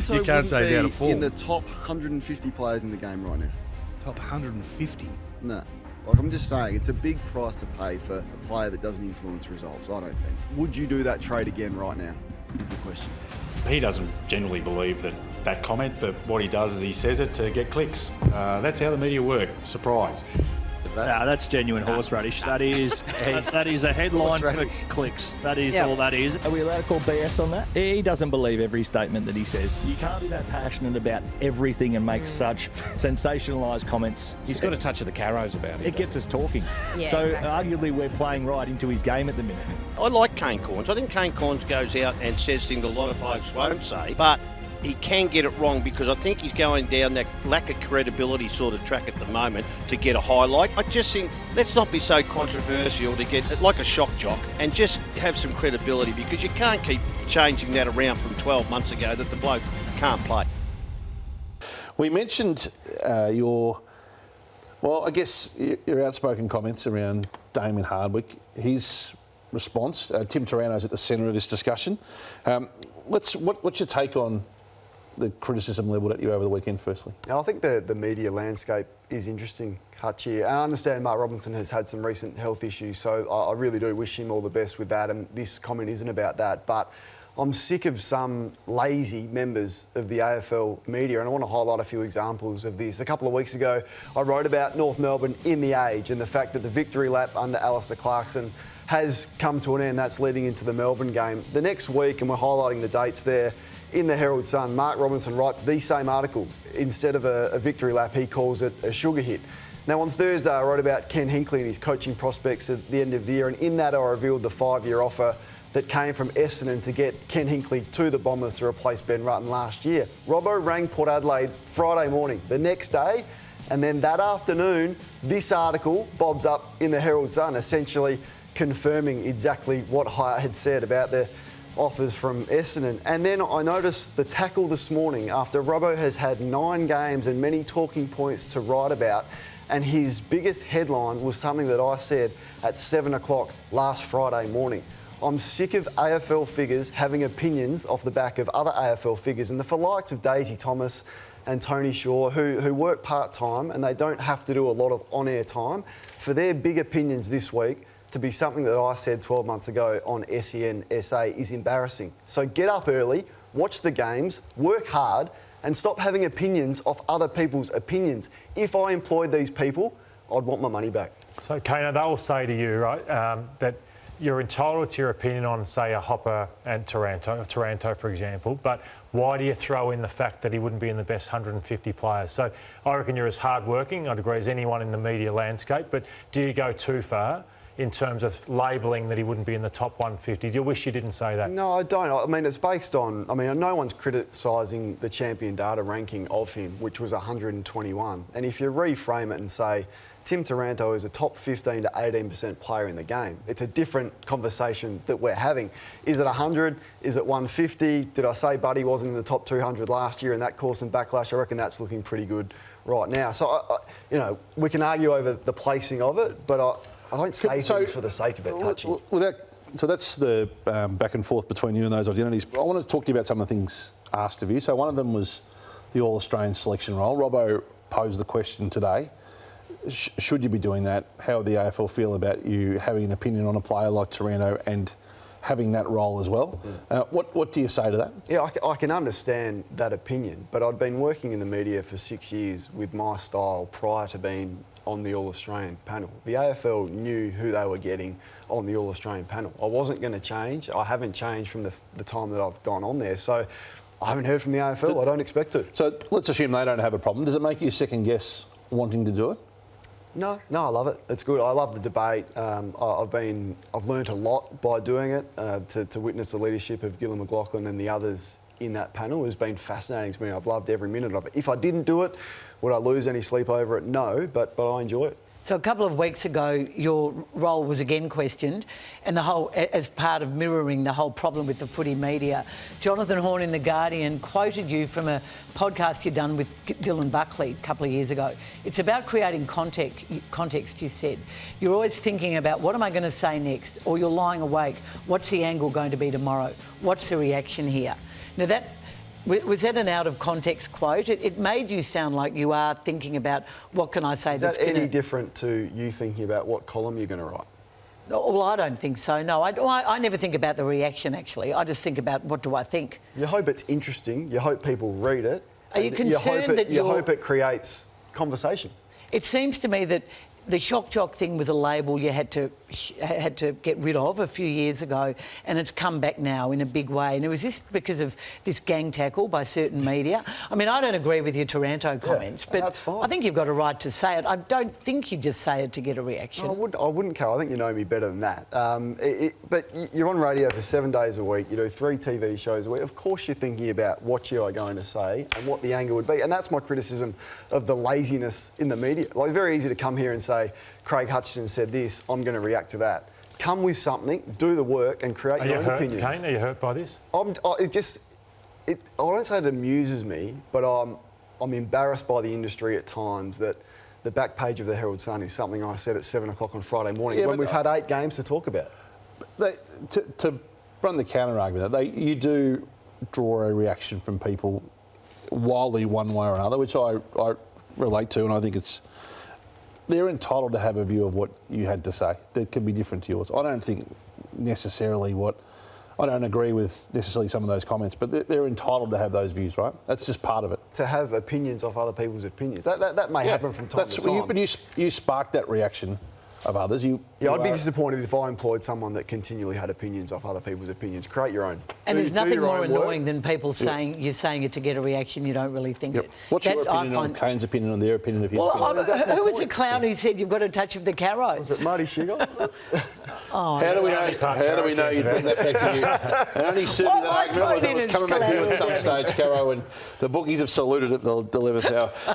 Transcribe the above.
Taranto You can't say he's out of wouldn't be form. in the top 150 players in the game right now. Top 150. No. Like, I'm just saying, it's a big price to pay for a player that doesn't influence results, I don't think. Would you do that trade again right now, is the question. He doesn't generally believe that comment, but what he does is he says it to get clicks. That's how the media work. Surprise. That's genuine horseradish. That is a headline for clicks. That is all that is. Are we allowed to call BS on that? He doesn't believe every statement that he says. You can't be that passionate about everything and make such sensationalised comments. He's got a touch of the Carrows about it. It gets us talking. Yeah, So exactly. arguably we're playing right into his game at the minute. I like Kane Cornes. I think Kane Cornes goes out and says things a lot of blokes won't say, but he can get it wrong because I think he's going down that lack of credibility sort of track at the moment to get a highlight. I just think let's not be so controversial to get like a shock jock and just have some credibility, because you can't keep changing that around from 12 months ago that the bloke can't play. We mentioned your outspoken comments around Damien Hardwick. His response, Tim Taranto's at the centre of this discussion. What's your take on the criticism levelled at you over the weekend, firstly? I think the media landscape is interesting, Hutchie. I understand Mark Robinson has had some recent health issues, so I really do wish him all the best with that, and this comment isn't about that. But I'm sick of some lazy members of the AFL media, and I want to highlight a few examples of this. A couple of weeks ago, I wrote about North Melbourne in The Age and the fact that the victory lap under Alistair Clarkson has come to an end. That's leading into the Melbourne game. The next week, and we're highlighting the dates there, in the Herald Sun, Mark Robinson writes the same article. Instead of a victory lap, he calls it a sugar hit. Now, on Thursday, I wrote about Ken Hinkley and his coaching prospects at the end of the year, and in that I revealed the 5-year offer that came from Essendon to get Ken Hinkley to the Bombers to replace Ben Rutten last year. Robbo rang Port Adelaide Friday morning, the next day, and then that afternoon, this article bobs up in the Herald Sun, essentially confirming exactly what I had said about the offers from Essendon. And then I noticed the tackle this morning after Robbo has had 9 games and many talking points to write about, and his biggest headline was something that I said at 7 o'clock last Friday morning. I'm sick of AFL figures having opinions off the back of other AFL figures, and the likes of Daisy Thomas and Tony Shaw, who work part-time and they don't have to do a lot of on-air time, for their big opinions this week to be something that I said 12 months ago on SEN SA is embarrassing. So get up early, watch the games, work hard, and stop having opinions off other people's opinions. If I employed these people, I'd want my money back. So, Kane, they'll say to you, right, that you're entitled to your opinion on, say, a Hopper and Taranto, for example, but why do you throw in the fact that he wouldn't be in the best 150 players? So I reckon you're as hard-working, I'd agree, as anyone in the media landscape, but do you go too far in terms of labelling that he wouldn't be in the top 150? Do you wish you didn't say that? No, I don't. I mean, it's based on... I mean, no one's criticising the champion data ranking of him, which was 121. And if you reframe it and say, Tim Taranto is a top 15 to 18% player in the game, it's a different conversation that we're having. Is it 100? Is it 150? Did I say Buddy wasn't in the top 200 last year and that caused some backlash? I reckon that's looking pretty good right now. So, we can argue over the placing of it, but I don't say things for the sake of it, Hutchie. So that's the back and forth between you and those identities. I want to talk to you about some of the things asked of you. So one of them was the All-Australian selection role. Robbo posed the question today. Should you be doing that? How would the AFL feel about you having an opinion on a player like Taranto and having that role as well? What do you say to that? Yeah, I can understand that opinion, but I'd been working in the media for 6 years with my style prior to being on the All-Australian panel. The AFL knew who they were getting on the All-Australian panel. I wasn't going to change. I haven't changed from the time that I've gone on there. So I haven't heard from the AFL. I don't expect to. So let's assume they don't have a problem. Does it make you second guess wanting to do it? No, I love it. It's good. I love the debate. I've learnt a lot by doing it. To witness the leadership of Gillon McLachlan and the others in that panel has been fascinating to me. I've loved every minute of it. If I didn't do it, would I lose any sleep over it? No, but I enjoy it. So a couple of weeks ago, your role was again questioned, and as part of mirroring the whole problem with the footy media. Jonathan Horn in The Guardian quoted you from a podcast you'd done with Dylan Buckley a couple of years ago. It's about creating context, you said. You're always thinking about, what am I going to say next? Or you're lying awake. What's the angle going to be tomorrow? What's the reaction here? Now, that Was that an out of context quote? It made you sound like you are thinking about what can I say Is that's that any gonna... different to you thinking about what column you're going to write? Well, I don't think so. No, I never think about the reaction. Actually, I just think about what do I think. You hope it's interesting. You hope people read it. Are you concerned that you hope it creates conversation? It seems to me that the shock jock thing was a label you had to get rid of a few years ago, and it's come back now in a big way. And it was just because of this gang tackle by certain media. I mean, I don't agree with your Taranto comments, but that's fine. I think you've got a right to say it. I don't think you just say it to get a reaction. No, I wouldn't, Carol. I think you know me better than that. But you're on radio for 7 days a week. You do 3 TV shows a week. Of course you're thinking about what you are going to say and what the angle would be. And that's my criticism of the laziness in the media. Like, it's very easy to come here and say, Craig Hutchison said this, I'm going to react to that. Come with something, do the work and create your own opinions. Kane, are you hurt by this? I don't say it amuses me, but I'm embarrassed by the industry at times that the back page of the Herald Sun is something I said at 7 o'clock on Friday morning when we've had 8 games to talk about. To run the counter argument, you do draw a reaction from people wildly one way or another, which I relate to, and I think they're entitled to have a view of what you had to say that can be different to yours. I don't think necessarily I don't agree with necessarily some of those comments, but they're entitled to have those views, right? That's just part of it. To have opinions off other people's opinions. That may happen from time to time. But you sparked that reaction of others. I'd be disappointed if I employed someone that continually had opinions off other people's opinions. Create your own. And there's nothing more annoying than people saying you're saying it to get a reaction, you don't really think it. What's your opinion on Kane's opinion, on their opinion of his opinion? Who was the clown who said you've got a touch of the Carros? Was it Marty Shiga? How do we know you'd bring that back to you? And only suited that argument was coming back to you at some stage, Caro, and the bookies have saluted at the 11th hour.